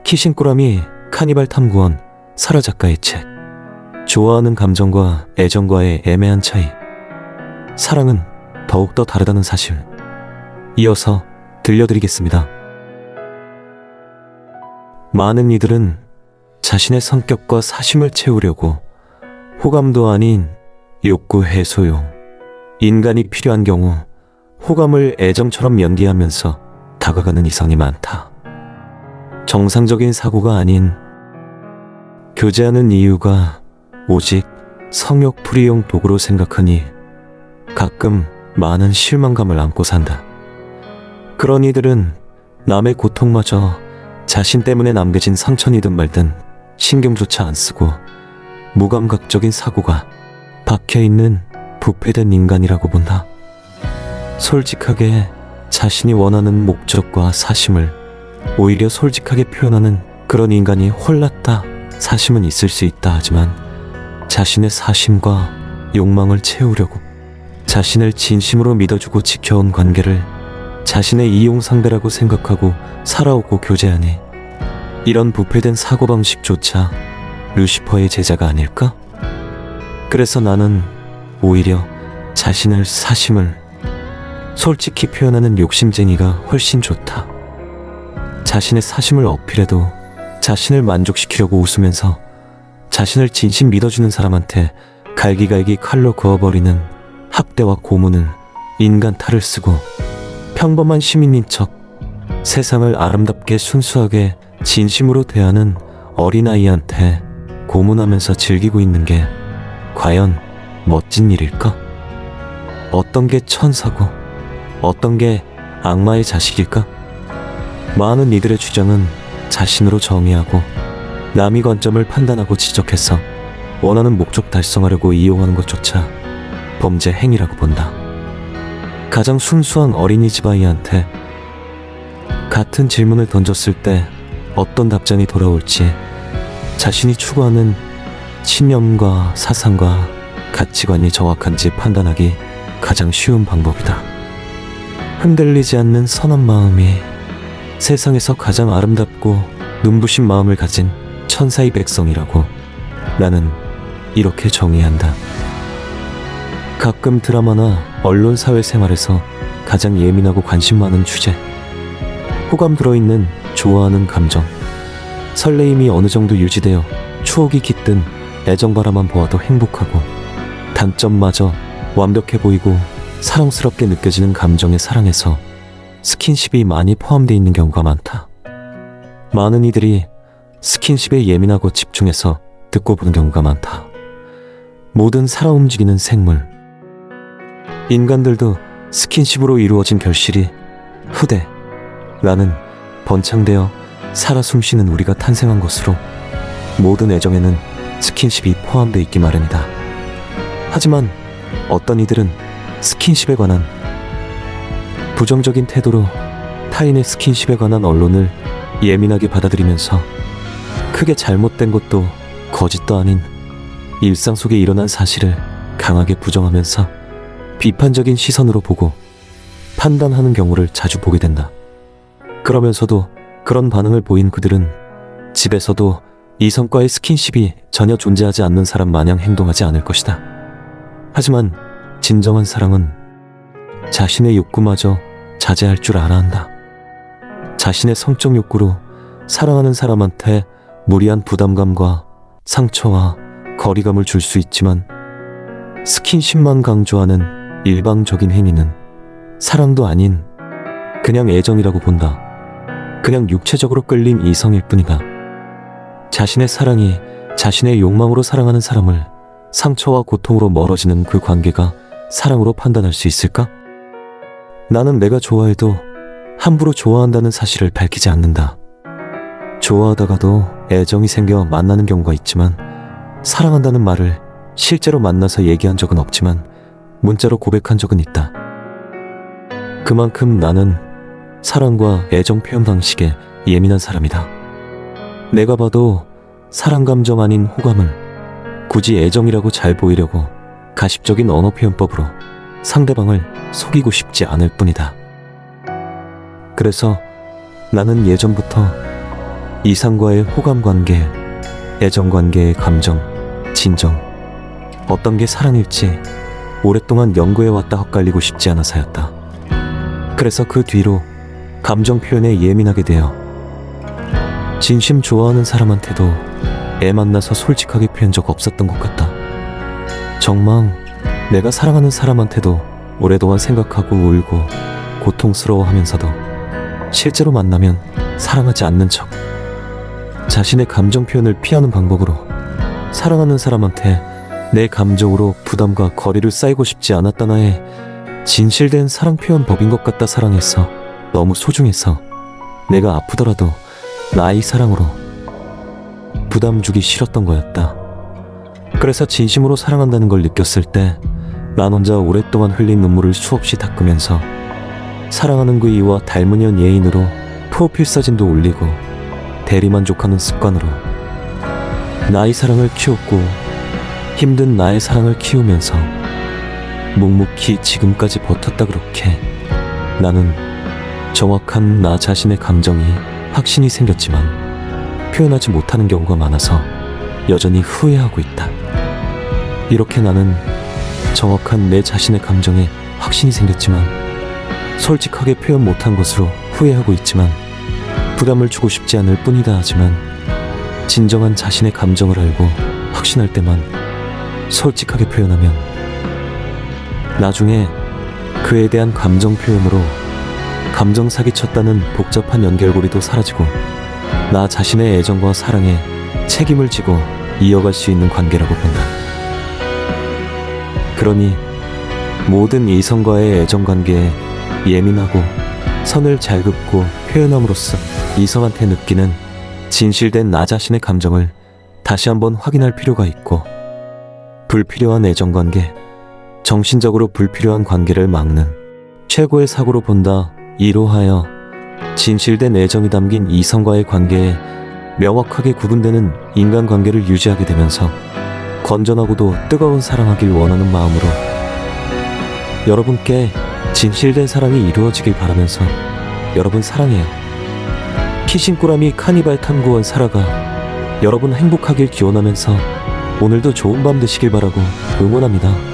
키싱꾸라미 카니발 탐구원 사라 작가의 책. 좋아하는 감정과 애정과의 애매한 차이. 사랑은 더욱더 다르다는 사실. 이어서 들려드리겠습니다. 많은 이들은 자신의 성격과 사심을 채우려고 호감도 아닌 욕구 해소용, 인간이 필요한 경우 호감을 애정처럼 연기하면서 다가가는 이성이 많다. 정상적인 사고가 아닌 교제하는 이유가 오직 성욕풀이용 도구로 생각하니 가끔 많은 실망감을 안고 산다. 그런 이들은 남의 고통마저 자신 때문에 남겨진 상처이든 말든 신경조차 안 쓰고 무감각적인 사고가 박혀있는 부패된 인간이라고 본다. 솔직하게 자신이 원하는 목적과 사심을 오히려 솔직하게 표현하는 그런 인간이 홀랐다 사심은 있을 수 있다 하지만 자신의 사심과 욕망을 채우려고 자신을 진심으로 믿어주고 지켜온 관계를 자신의 이용상대라고 생각하고 살아오고 교제하니 이런 부패된 사고방식조차 루시퍼의 제자가 아닐까? 그래서 나는 오히려 자신을 사심을 솔직히 표현하는 욕심쟁이가 훨씬 좋다. 자신의 사심을 어필해도 자신을 만족시키려고 웃으면서 자신을 진심 믿어주는 사람한테 갈기갈기 칼로 그어버리는 학대와 고문을 인간 탈을 쓰고 평범한 시민인 척 세상을 아름답게 순수하게 진심으로 대하는 어린아이한테 고문하면서 즐기고 있는 게 과연 멋진 일일까? 어떤 게 천사고 어떤 게 악마의 자식일까? 많은 이들의 주장은 자신으로 정의하고 남의 관점을 판단하고 지적해서 원하는 목적 달성하려고 이용하는 것조차 범죄 행위라고 본다. 가장 순수한 어린이집 아이한테 같은 질문을 던졌을 때 어떤 답장이 돌아올지 자신이 추구하는 신념과 사상과 가치관이 정확한지 판단하기 가장 쉬운 방법이다. 흔들리지 않는 선한 마음이 세상에서 가장 아름답고 눈부신 마음을 가진 천사의 백성이라고 나는 이렇게 정의한다. 가끔 드라마나 언론 사회생활에서 가장 예민하고 관심 많은 주제, 호감 들어있는 좋아하는 감정, 설레임이 어느 정도 유지되어 추억이 깃든 애정바라만 보아도 행복하고 단점마저 완벽해 보이고 사랑스럽게 느껴지는 감정의 사랑에서 스킨십이 많이 포함되어 있는 경우가 많다. 많은 이들이 스킨십에 예민하고 집중해서 듣고 보는 경우가 많다. 모든 살아 움직이는 생물, 인간들도 스킨십으로 이루어진 결실이 후대라는 번창되어 살아 숨쉬는 우리가 탄생한 것으로 모든 애정에는 스킨십이 포함되어 있기 마련이다. 하지만 어떤 이들은 스킨십에 관한 부정적인 태도로 타인의 스킨십에 관한 언론을 예민하게 받아들이면서 크게 잘못된 것도 거짓도 아닌 일상 속에 일어난 사실을 강하게 부정하면서 비판적인 시선으로 보고 판단하는 경우를 자주 보게 된다. 그러면서도 그런 반응을 보인 그들은 집에서도 이성과의 스킨십이 전혀 존재하지 않는 사람 마냥 행동하지 않을 것이다. 하지만 진정한 사랑은 자신의 욕구마저 자제할 줄 알아야 한다. 자신의 성적 욕구로 사랑하는 사람한테 무리한 부담감과 상처와 거리감을 줄 수 있지만 스킨십만 강조하는 일방적인 행위는 사랑도 아닌 그냥 애정이라고 본다. 그냥 육체적으로 끌린 이성일 뿐이다. 자신의 사랑이 자신의 욕망으로 사랑하는 사람을 상처와 고통으로 멀어지는 그 관계가 사랑으로 판단할 수 있을까? 나는 내가 좋아해도 함부로 좋아한다는 사실을 밝히지 않는다. 좋아하다가도 애정이 생겨 만나는 경우가 있지만 사랑한다는 말을 실제로 만나서 얘기한 적은 없지만 문자로 고백한 적은 있다. 그만큼 나는 사랑과 애정 표현 방식에 예민한 사람이다. 내가 봐도 사랑 감정 아닌 호감을 굳이 애정이라고 잘 보이려고 가십적인 언어 표현법으로 상대방을 속이고 싶지 않을 뿐이다. 그래서 나는 예전부터 이상과의 호감관계, 애정관계의 감정, 진정, 어떤 게 사랑일지 오랫동안 연구해왔다 헛갈리고 싶지 않아서였다. 그래서 그 뒤로 감정 표현에 예민하게 되어 진심 좋아하는 사람한테도 애 만나서 솔직하게 표현 적 없었던 것 같다. 정말 내가 사랑하는 사람한테도 오랫동안 생각하고 울고 고통스러워하면서도 실제로 만나면 사랑하지 않는 척, 자신의 감정 표현을 피하는 방법으로 사랑하는 사람한테 내 감정으로 부담과 거리를 쌓이고 싶지 않았다. 나의 진실된 사랑 표현 법인 것 같다. 사랑해서, 너무 소중해서, 내가 아프더라도 나의 사랑으로 부담 주기 싫었던 거였다. 그래서 진심으로 사랑한다는 걸 느꼈을 때 난 혼자 오랫동안 흘린 눈물을 수없이 닦으면서 사랑하는 그 이와 닮은 연 예인으로 프로필 사진도 올리고 대리만족하는 습관으로 나의 사랑을 키웠고 힘든 나의 사랑을 키우면서 묵묵히 지금까지 버텼다. 그렇게 나는 정확한 나 자신의 감정이 확신이 생겼지만 표현하지 못하는 경우가 많아서 여전히 후회하고 있다. 이렇게 나는 정확한 내 자신의 감정에 확신이 생겼지만 솔직하게 표현 못한 것으로 후회하고 있지만 부담을 주고 싶지 않을 뿐이다. 하지만 진정한 자신의 감정을 알고 확신할 때만 솔직하게 표현하면 나중에 그에 대한 감정 표현으로 감정 사기쳤다는 복잡한 연결고리도 사라지고 나 자신의 애정과 사랑에 책임을 지고 이어갈 수 있는 관계라고 본다. 그러니 모든 이성과의 애정관계에 예민하고 선을 잘 긋고 표현함으로써 이성한테 느끼는 진실된 나 자신의 감정을 다시 한번 확인할 필요가 있고, 불필요한 애정관계, 정신적으로 불필요한 관계를 막는 최고의 사고로 본다. 이로하여 진실된 애정이 담긴 이성과의 관계에 명확하게 구분되는 인간관계를 유지하게 되면서 건전하고도 뜨거운 사랑하길 원하는 마음으로 여러분께 진실된 사랑이 이루어지길 바라면서 여러분 사랑해요. 키싱꾸라미 카니발 탐구원 사라가 여러분 행복하길 기원하면서 오늘도 좋은 밤 되시길 바라고 응원합니다.